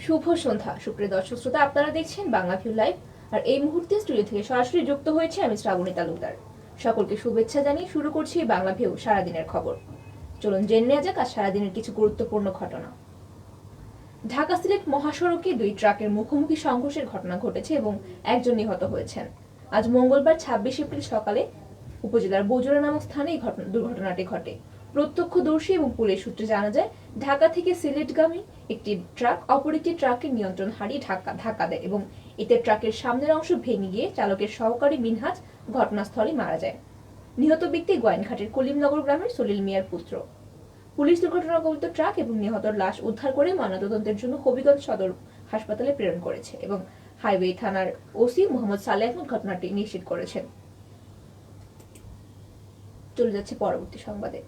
শুভ সন্ধ্যা সুপ্রিয় দর্শক শ্রোতা, আপনারা দেখছেন বাংলা ভিউ লাইভ। আর এই মুহূর্তে স্টুডিও থেকে সরাসরি যুক্ত হয়েছে আমি শ্রাবণী তালুকদার। সকলকে শুভেচ্ছা জানিয়ে শুরু করছি বাংলা ভিউ সারাদিনের খবর। চলুন জেনে নেওয়া যাক আজ সারাদিনের কিছু গুরুত্বপূর্ণ ঘটনা। ঢাকা সিলেট মহাসড়কে দুই ট্রাকের মুখোমুখি সংঘর্ষের ঘটনা ঘটেছে এবং একজন নিহত হয়েছেন। আজ মঙ্গলবার ২৬ এপ্রিল সকালে উপজেলার বজুরা নামক স্থানে এই দুর্ঘটনাটি ঘটে। প্রত্যক্ষদর্শী এবং পুলিশ সূত্রে জানা যায়, ঢাকা থেকে সিলেটগামী একটি ট্রাক অপর একটি ট্রাকের নিয়ন্ত্রণ হারিয়ে ধাক্কা দেয় এবং এতে ট্রাকের সামনের অংশ ভেঙে গিয়ে চালকের সহকারী মিনহাজ ঘটনাস্থলে মারা যায়। নিহত ব্যক্তি গোয়াইনঘাটের কলিমনগর গ্রামের সলিল মিয়ার পুত্র। পুলিশ দুর্ঘটনাগ্রস্ত ট্রাক এবং নিহতর লাশ উদ্ধার করে ময়নাতদন্তের জন্য হবিগঞ্জ সদর হাসপাতালে প্রেরণ করেছে এবং হাইওয়ে থানার ওসি মোহাম্মদ সালেহ আহমদ ঘটনাটি নিশ্চিত করেছেন। চলে যাচ্ছে পরবর্তী সংবাদে।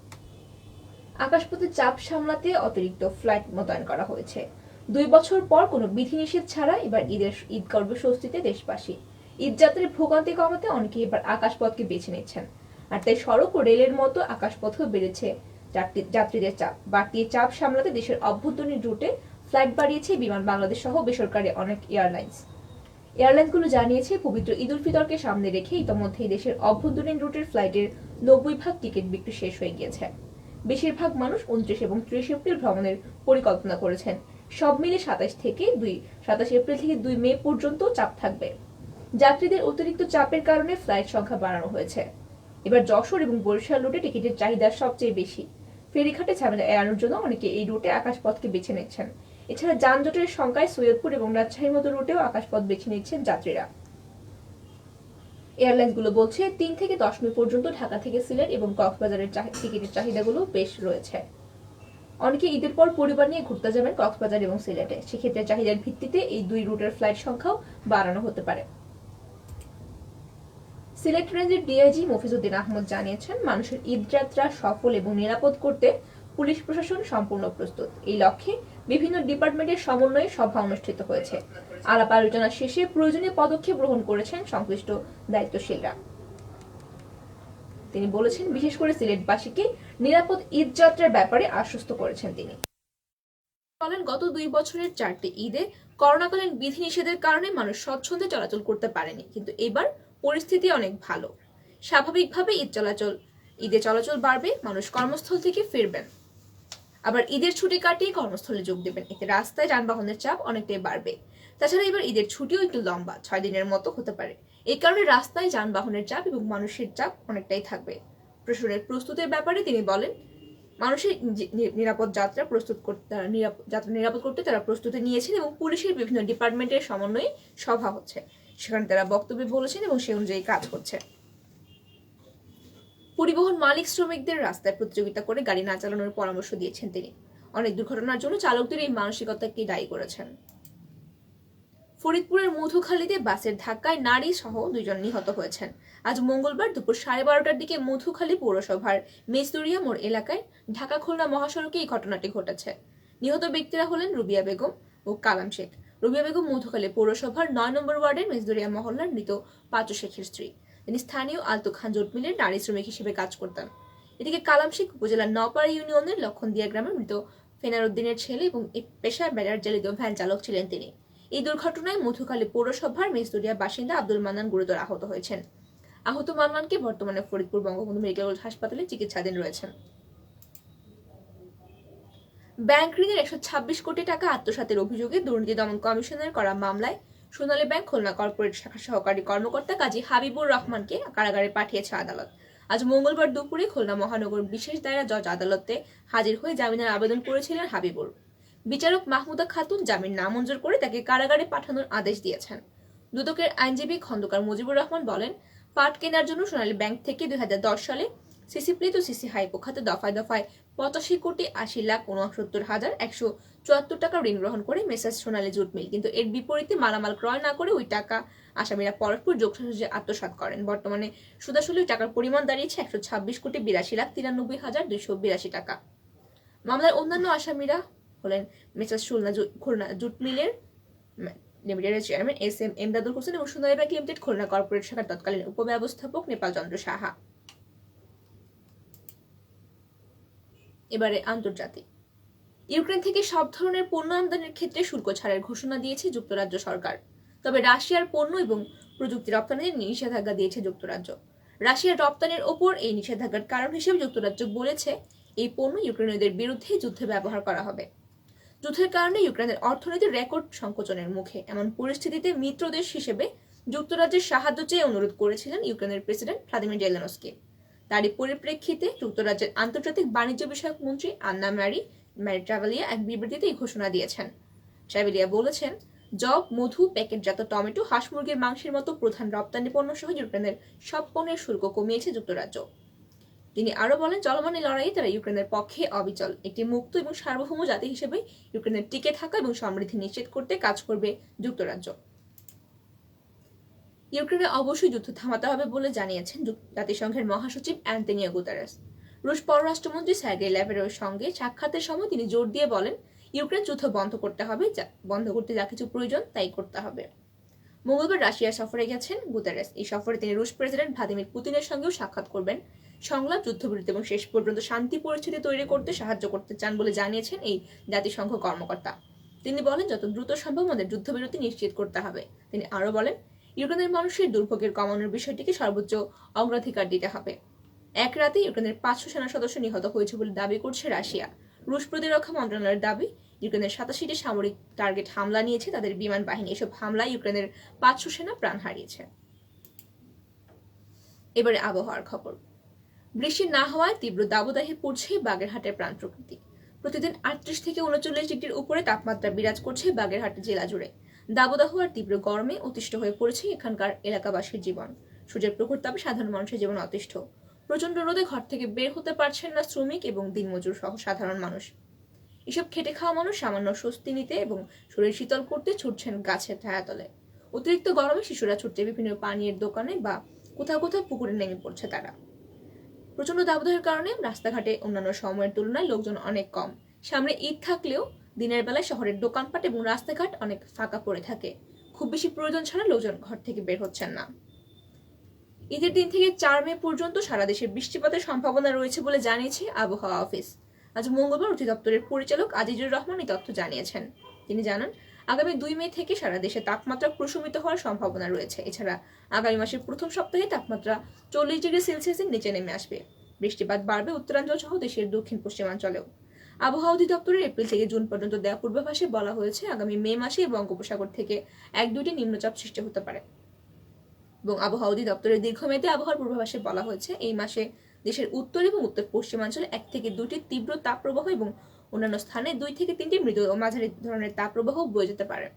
আকাশপথে চাপ সামলাতে অতিরিক্ত ফ্লাইট মোতায়েন করা হয়েছে। ২ বছর পর কোনো বিধিনিষেধ ছাড়া এবার ঈদ করবে স্বস্তিতে দেশবাসী। ঈদযাত্রীর ভোগান্তি কমাতে অনেকে এবার আকাশপথকে বেছে নিচ্ছেন। আর তাই সড়ক ও রেলের মতো আকাশপথেও বেড়েছে যাত্রীদের চাপ। বাড়তি চাপ সামলাতে দেশের অভ্যন্তরীণ রুটে ফ্লাইট বাড়িয়েছে বিমান বাংলাদেশ সহ বেসরকারি অনেক এয়ারলাইন্সগুলো জানিয়েছে, পবিত্র ঈদ উল ফিতরকে সামনে রেখে ইতোমধ্যেই দেশের অভ্যন্তরীণ রুটের ফ্লাইটের ৯০% টিকিট বিক্রি শেষ হয়ে গিয়েছে। বেশিরভাগ মানুষ ২৯ এবং ৩০ এপ্রিল ভ্রমণের পরিকল্পনা করেছেন। সব মিলে ২৭ এপ্রিল থেকে ২ মে পর্যন্ত চাপ থাকবে। যাত্রীদের অতিরিক্ত চাপের কারণে ফ্লাইট সংখ্যা বাড়ানো হয়েছে। এবার যশোর এবং বরিশাল রুটে টিকিটের চাহিদা সবচেয়ে বেশি। ফেরিঘাটে ঝামেলা এড়ানোর জন্য অনেকে এই রুটে আকাশপথকে বেছে নিচ্ছেন। এছাড়া যানজটের সংখ্যায় সৈয়দপুর এবং রাজশাহীর মতো রুটেও আকাশপথ বেছে নিচ্ছেন যাত্রীরা। এয়ারলাইন্সগুলো বলছে ৩ থেকে ১০ মে পর্যন্ত ঢাকা থেকে সিলেট এবং কক্সবাজারের টিকিটের চাহিদাগুলো বেশ রয়েছে। অনেকে ঈদের পর পরিবার নিয়ে ঘুরতে যাবেন কক্সবাজার এবং সিলেটে। সেক্ষেত্রে চাহিদার ভিত্তিতে এই দুই রুটের ফ্লাইট সংখ্যাও বাড়ানো হতে পারে। সিলেট রেঞ্জের ডিআইজি মফিজউদ্দিন আহমদ জানিয়েছেন, মানুষের ঈদযাত্রা সফল এবং নিরাপদ করতে পুলিশ প্রশাসন সম্পূর্ণ প্রস্তুত। এই লক্ষ্যে বিভিন্ন ডিপার্টমেন্টের সমন্বয়ে সভা অনুষ্ঠিত হয়েছে। আলাপ আলোচনা শেষে প্রয়োজনীয় পদক্ষেপ গ্রহণ করেছেন সংশ্লিষ্ট দায়িত্বশীলরা। তিনি বলেছেন, বিশেষ করে সিলেটবাসীকে নিরাপদ ঈদযাত্রার ব্যাপারে আশ্বস্ত করেছেন তিনি। বলেন, গত 2 বছরের 4টি ঈদে করোনাকালীন বিধিনিষেধের কারণে মানুষ স্বচ্ছন্দে চলাচল করতে পারেনি, কিন্তু এবার পরিস্থিতি অনেক ভালো। স্বাভাবিকভাবে ঈদে চলাচল বাড়বে, মানুষ কর্মস্থল থেকে ফিরবেন, আবার ঈদের ছুটি কাটিয়ে কর্মস্থলে যোগ দেবেন। এতে রাস্তায় যানবাহনের চাপ অনেকটাই বাড়বে। তাছাড়া এবার ঈদের ছুটিও একটু লম্বা, 6 দিনের মতো হতে পারে। এই কারণে রাস্তায় যানবাহনের চাপ এবং মানুষের চাপ অনেকটাই থাকবে। প্রশাসনের প্রস্তুতির ব্যাপারে তিনি বলেন, মানুষের নিরাপদ যাত্রা নিরাপদ করতে তারা প্রস্তুতি নিয়েছেন এবং পুলিশের বিভিন্ন ডিপার্টমেন্টের সমন্বয়ে সভা হচ্ছে। সেখানে তারা বক্তব্য বলেছেন এবং সে অনুযায়ী কাজ হচ্ছে। পরিবহন মালিক শ্রমিকদের রাস্তায় প্রতিযোগিতা করে গাড়ি না চালানোর পরামর্শ দিয়েছেন তিনি। অনেক দুর্ঘটনার জন্য চালকদের এই মানসিকতাকে দায়ী করেছেন। ফরিদপুরের মধুখালীতে বাসের ধাক্কায় নারী সহ 2 জন নিহত হয়েছেন। আজ মঙ্গলবার দুপুর 12:30টার দিকে মধুখালী পৌরসভার মেজদুরিয়া মোড় এলাকায় ঢাকা খুলনা মহাসড়কে এই ঘটনাটি ঘটেছে। নিহত ব্যক্তিরা হলেন রুবিয়া বেগম ও কালাম শেখ। রুবিয়া বেগম মধুখালী পৌরসভার 9 নম্বর ওয়ার্ডের মেজদুরিয়া মহল্লার মৃত পাঁচু শেখের স্ত্রী। তিনি স্থানীয় আলতু খান জুট মিলের নারী শ্রমিক হিসেবে কাজ করতেন। এদিকে কালাম শেখ উপজেলার নওপাড়া ইউনিয়নের লক্ষণদিয়া গ্রামের মৃত ফেনারউদ্দিনের ছেলে এবং পেশায় ব্যাটার চালিত ভ্যান চালক ছিলেন তিনি। এই দুর্ঘটনায় মধুখালী পৌরসভার মেজদুরিয়া বাসিন্দা আব্দুল মান্নান গুরুতর আহত হয়েছেন। আহত মান্নানকে বর্তমানে ফরিদপুর বঙ্গবন্ধু মেডিকেল কলেজ হাসপাতালে চিকিৎসাধীন রয়েছেন। ব্যাংক ঋণের 126 কোটি টাকা আত্মসাতের অভিযোগে দুর্নীতি দমন কমিশনের করা মামলায় সোনালী ব্যাংক খুলনা কর্পোরেট শাখার সহকারী কর্মকর্তা কাজী হাবিবুর রহমানকে কারাগারে পাঠিয়েছে আদালত। আজ মঙ্গলবার দুপুরে খুলনা মহানগর বিশেষ দায়রা জজ আদালতে হাজির হয়ে জামিনের আবেদন করেছিলেন হাবিবুর। বিচারক মাহমুদা খাতুন জামিন নামঞ্জুর করে তাকে কারাগারে পাঠানোর আদেশ দিয়েছেন। দুদকের আইনজীবী খন্দকার মুজিবুর রহমান বলেন, পাট কেনার জন্য সোনালী ব্যাংক থেকে 2010 সালে সিসি প্লিত সিসি হাইপো খাতে দফায় 85,80,69,174 টাকা ঋণ গ্রহণ করে মেসার্স সোনালী জুট মিল, কিন্তু এর বিপরীতে মালামাল ক্রয় না করে ওই টাকা আসামিরা পরস্পর যোগসাজশে আত্মসাৎ করেন। বর্তমানে সুদাসুলি টাকার পরিমাণ দাঁড়িয়েছে 126,82,282 টাকা। মামলার অন্যান্য আসামিরা হলেন মেসার্স খুলনা জুট মিলের লিমিটেডের চেয়ারম্যান SM এমদাদুল হোসেন এবং সোনালী ব্যাংক লিমিটেড খুলনা কর্পোরেট শাখার তৎকালীন উপব্যবস্থাপক নেপাল চন্দ্র সাহা। এবারে আন্তর্জাতিক। ইউক্রেন থেকে সব ধরনের পণ্য আমদানির ক্ষেত্রে শুল্ক ছাড়ের ঘোষণা দিয়েছে যুক্তরাজ্য সরকার। তবে রাশিয়ার পণ্য এবং প্রযুক্তি রপ্তানিতে নিষেধাজ্ঞা দিয়েছে যুক্তরাজ্য। রাশিয়ার রপ্তানির ওপর এই নিষেধাজ্ঞার কারণ হিসেবে যুক্তরাজ্য বলেছে, এই পণ্য ইউক্রেনীয়দের বিরুদ্ধে যুদ্ধে ব্যবহার করা হবে। যুদ্ধের কারণে ইউক্রেনের অর্থনীতির রেকর্ড সংকোচনের মুখে। এমন পরিস্থিতিতে মিত্র দেশ হিসেবে যুক্তরাজ্যের সাহায্য চেয়ে অনুরোধ করেছিলেন ইউক্রেনের প্রেসিডেন্ট ভ্লাদিমির জেলেনস্কি। তারই পরিপ্রেক্ষিতে যুক্তরাজ্যের আন্তর্জাতিক বাণিজ্য বিষয়ক মন্ত্রী আন্না ম্যারি ট্রাভেলিয়া এক বিবৃতিতে এই ঘোষণা দিয়েছেন। ট্রাভেলিয়া বলেছেন, জব, মধু, প্যাকেটজাত টমেটো, হাঁস মুরগির মাংসের মতো প্রধান রপ্তানি পণ্য সহ ইউক্রেনের সব পণ্যের শুল্ক কমিয়েছে যুক্তরাজ্য। তিনি আরো বলেন, চলমান এই লড়াইয়ে তারা ইউক্রেনের পক্ষে অবিচল। একটি মুক্ত এবং সার্বভৌম জাতি হিসেবে ইউক্রেনের টিকে থাকা এবং সমৃদ্ধি নিশ্চিত করতে কাজ করবে যুক্তরাজ্য। ইউক্রেনে অবশ্যই যুদ্ধ থামাতে হবে বলে জানিয়েছেন জাতিসংঘের মহাসচিব অ্যান্তোনিও গুতেরেস। রুশ পররাষ্ট্রমন্ত্রী সার্গেই ল্যাভরভের সঙ্গে সাক্ষাতের সময় তিনি জোর দিয়ে বলেন, ইউক্রেন যুদ্ধ বন্ধ করতে যা কিছু প্রয়োজন তাই করতে হবে। মঙ্গলবার রাশিয়া সফরে গেছেন গুতেরেস। এই সফরে তিনি রুশ প্রেসিডেন্ট ভ্লাদিমির পুতিনের সঙ্গেও সাক্ষাৎ করবেন। সংলাপ, যুদ্ধবিরতি এবং শেষ পর্যন্ত শান্তি পরিস্থিতি তৈরি করতে সাহায্য করতে চান বলে জানিয়েছেন এই জাতিসংঘ কর্মকর্তা। তিনি বলেন, যত দ্রুত সম্ভব আমাদের যুদ্ধবিরতি নিশ্চিত করতে হবে। তিনি আরো বলেন, ইউক্রেনের মানুষের দুর্ভোগের কমানোর বিষয়টিকে সর্বোচ্চ অগ্রাধিকার দিতে হবে। এক রাতে ইউক্রেনের 500 সেনা সদস্য নিহত হয়েছে বলে দাবি করছে রাশিয়া। রুশ প্রতিরক্ষা মন্ত্রণালয়ের দাবি, ইউক্রেনের 87টি সামরিক টার্গেট হামলা নিয়েছে তাদের বিমান বাহিনী। এসব হামলায় ইউক্রেনের 500 সেনা প্রাণ হারিয়েছে। এবারে আবহাওয়ার খবর। বৃষ্টি না হওয়ায় তীব্র দাবদাহে পড়ছে বাগেরহাটের প্রাণ প্রকৃতি। প্রতিদিন 38 থেকে 39 ডিগ্রির উপরে তাপমাত্রা বিরাজ করছে বাগেরহাট জেলা জুড়ে। দাবদাহ আর তীব্র গরমে অতিষ্ঠ হয়ে পড়েছে এখানকার এলাকাবাসীর জীবন। সূর্যের প্রখর তাপে সাধারণ মানুষের জীবন অতিষ্ঠ। প্রচন্ড রোদে ঘর থেকে বের হতে পারছেন না শ্রমিক এবং দিনমজুর সহ সাধারণ মানুষ। এসব খেটে খাওয়া মানুষ সামান্য স্বস্তি নিতে এবং শরীর শীতল করতে ছুটছেন গাছের ছায়াতলে। অতিরিক্ত গরমে শিশুরা ছুটছে বিভিন্ন পানীয়ের দোকানে বা কোথাও কোথাও পুকুরে নেমে পড়ছে তারা। প্রচন্ড দাবদাহের কারণে রাস্তাঘাটে অন্যান্য সময়ের তুলনায় লোকজন অনেক কম। সামনে ঈদ থাকলেও দিনের বেলায় শহরের দোকানপাট এবং রাস্তাঘাট অনেক ফাঁকা পড়ে থাকে। খুব বেশি প্রয়োজন ছাড়া লোকজন ঘর থেকে বের হচ্ছেন না। ঈদের দিন থেকে 4 মে পর্যন্ত সারা দেশে বৃষ্টিপাতের সম্ভাবনা রয়েছে বলে জানিয়েছে আবহাওয়া অফিস। আজ মঙ্গলবার অধিদপ্তরের পরিচালক আজিজুর রহমান এই তথ্য জানিয়েছেন। তিনি জানান, আগামী 2 মে থেকে সারা দেশে তাপমাত্রা প্রশমিত হওয়ার সম্ভাবনা রয়েছে। এছাড়া আগামী মাসের প্রথম সপ্তাহে তাপমাত্রা 40 ডিগ্রি সেলসিয়াসের নিচে নেমে আসবে। বৃষ্টিপাত বাড়বে উত্তরাঞ্চল সহ দেশের দক্ষিণ পশ্চিমাঞ্চলেও। আবহাওয়া অধিদপ্তরের এপ্রিল থেকে জুন পর্যন্ত দেওয়া পূর্বাভাসে বলা হয়েছে, আগামী মে মাসে বঙ্গোপসাগর থেকে 1-2টি নিম্নচাপ সৃষ্টি হতে পারে। এবং আবহাওয়া অধিদপ্তরের দীর্ঘমেয়াদী আবহাওয়ার পূর্বাভাসে বলা হয়েছে, এই মাসে দেশের উত্তর এবং উত্তর পশ্চিমাঞ্চলে 1 থেকে 2টি তীব্র তাপপ্রবাহ এবং অন্যান্য স্থানে 2 থেকে 3টি মৃদু ও মাঝারি ধরনের তাপপ্রবাহ বয়ে যেতে পারে।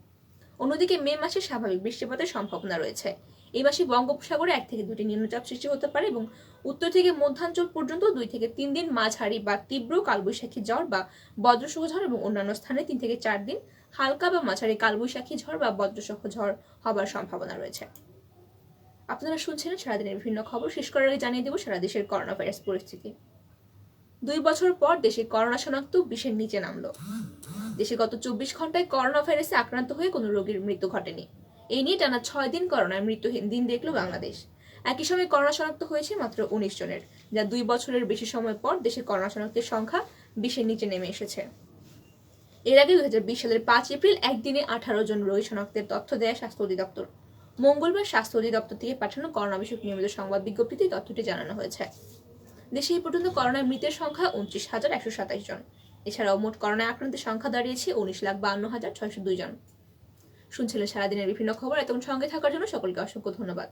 অন্যদিকে মে মাসে স্বাভাবিক বৃষ্টিপাতের সম্ভাবনা রয়েছে। এই মাসে বঙ্গোপসাগরে 1 থেকে 2টি নিম্নচাপ সৃষ্টি হতে পারে এবং উত্তর থেকে মধ্যাঞ্চল পর্যন্ত 2 থেকে 3 দিন মাঝারি বা তীব্র কালবৈশাখী ঝড় বা বজ্রসহ ঝড় এবং অন্যান্য স্থানে 3 থেকে 4 দিন হালকা বা মাঝারি কালবৈশাখী ঝড় বা বজ্রসহ ঝড় হবার সম্ভাবনা রয়েছে। আপনারা শুনছিলেন সারাদিনের বিভিন্ন খবর। শেষ করার আগে জানিয়ে দেব সারা দেশের করোনা ভাইরাস পরিস্থিতি। 2 বছর পর দেশে করোনা শনাক্ত 20-এর নিচে নামলো। দেশে গত 24 ঘন্টায় করোনা ভাইরাসে আক্রান্ত হয়ে কোনো রোগীর মৃত্যু ঘটেনি। এই নিয়ে টানা 6 দিন করোনার মৃত্যুহীন দিন দেখল বাংলাদেশ। একই সময় করোনা শনাক্ত হয়েছে মাত্র 19 জনের, যা 2 বছরের বেশি সময় পর দেশে করোনা শনাক্তের সংখ্যা 20-এর নিচে নেমে এসেছে। এর আগে 2020 সালের 5 এপ্রিল একদিনে 18 জন রোগী শনাক্তের তথ্য দেয় স্বাস্থ্য অধিদপ্তর। মঙ্গলবার স্বাস্থ্য অধিদপ্তর থেকে পাঠানো করোনা বিষয়ক নিয়মিত সংবাদ বিজ্ঞপ্তিতে তথ্যটি জানানো হয়েছে। দেশে এই পর্যন্ত করোনায় মৃতের সংখ্যা 29,127 জন। এছাড়াও মোট করোনায় আক্রান্তের সংখ্যা দাঁড়িয়েছে 19,52,602 জন। শুনছিলেন সারাদিনের বিভিন্ন খবর। এতক্ষণ সঙ্গে থাকার জন্য সকলকে অসংখ্য ধন্যবাদ।